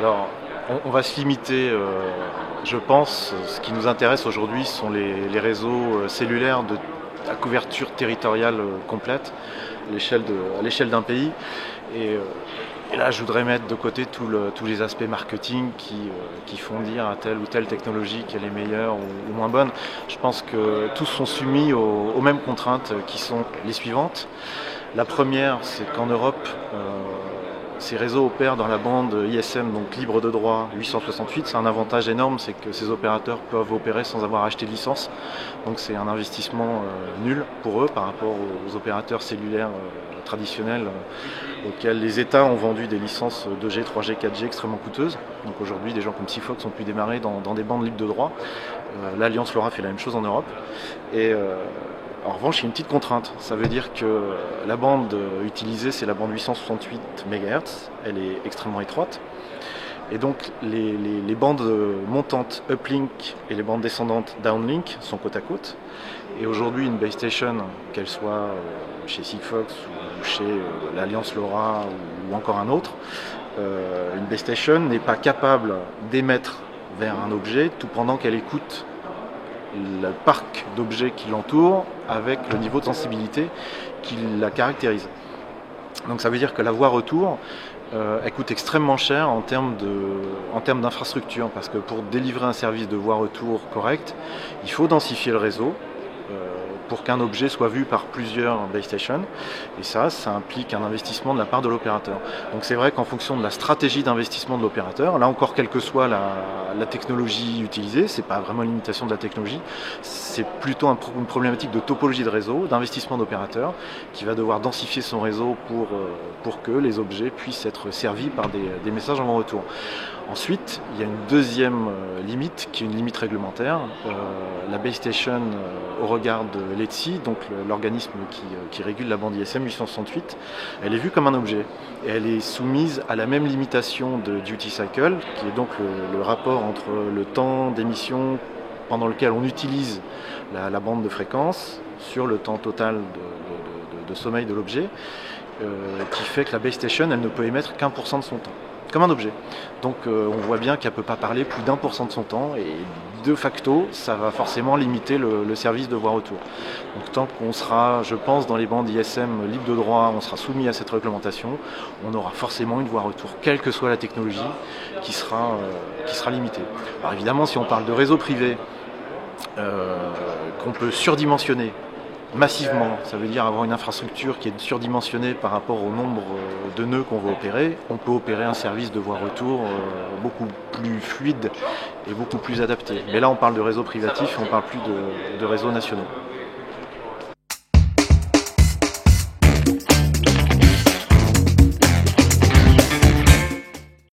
Alors, on va se limiter, je pense. Ce qui nous intéresse aujourd'hui sont les réseaux cellulaires à couverture territoriale complète à l'échelle d'un pays. Et, euh, et là, je voudrais mettre de côté tous les aspects marketing qui font dire à telle ou telle technologie qu'elle est meilleure ou moins bonne. Je pense que tous sont soumis aux mêmes contraintes qui sont les suivantes. La première, c'est qu'en Europe, ces réseaux opèrent dans la bande ISM, donc libre de droit 868. C'est un avantage énorme, c'est que ces opérateurs peuvent opérer sans avoir acheté de licence. Donc c'est un investissement nul pour eux par rapport aux opérateurs cellulaires traditionnels auxquels les États ont vendu des licences 2G, 3G, 4G extrêmement coûteuses. Donc aujourd'hui, des gens comme Sigfox ont pu démarrer dans des bandes libres de droit. L'Alliance LoRa fait la même chose en Europe. Et en revanche, il y a une petite contrainte. Ça veut dire que la bande utilisée, c'est la bande 868 MHz. Elle est extrêmement étroite. Et donc, les bandes montantes uplink et les bandes descendantes downlink sont côte à côte. Et aujourd'hui, une base station, qu'elle soit chez Sigfox ou chez l'Alliance LoRa ou encore un autre, une base station n'est pas capable d'émettre vers un objet tout pendant qu'elle écoute le parc d'objets qui l'entourent avec le niveau de sensibilité qui la caractérise. Donc ça veut dire que la voie retour, elle coûte extrêmement cher en termes d'infrastructure, parce que pour délivrer un service de voie retour correct, il faut densifier le réseau pour qu'un objet soit vu par plusieurs base stations, et ça implique un investissement de la part de l'opérateur. Donc c'est vrai qu'en fonction de la stratégie d'investissement de l'opérateur, là encore quelle que soit la technologie utilisée, c'est pas vraiment une limitation de la technologie, c'est plutôt une problématique de topologie de réseau, d'investissement d'opérateur, qui va devoir densifier son réseau pour que les objets puissent être servis par des messages en bon retour. Ensuite, il y a une deuxième limite qui est une limite réglementaire. La base station au regard de l'ETSI, donc l'organisme qui régule la bande ISM 868, elle est vue comme un objet. Et elle est soumise à la même limitation de duty cycle, qui est donc le rapport entre le temps d'émission pendant lequel on utilise la bande de fréquence sur le temps total de sommeil de l'objet, qui fait que la base station, elle ne peut émettre qu'1% de son temps, comme un objet. Donc on voit bien qu'elle ne peut pas parler plus d'1% de son temps, et de facto, ça va forcément limiter le service de voie retour. Donc tant qu'on sera, je pense, dans les bandes ISM libres de droit, on sera soumis à cette réglementation, on aura forcément une voie retour, quelle que soit la technologie, qui sera limitée. Alors évidemment, si on parle de réseau privé, qu'on peut surdimensionner massivement, ça veut dire avoir une infrastructure qui est surdimensionnée par rapport au nombre de nœuds qu'on veut opérer, on peut opérer un service de voie retour beaucoup plus fluide et beaucoup plus adapté. Mais là on parle de réseaux privatifs, on ne parle plus de réseaux nationaux.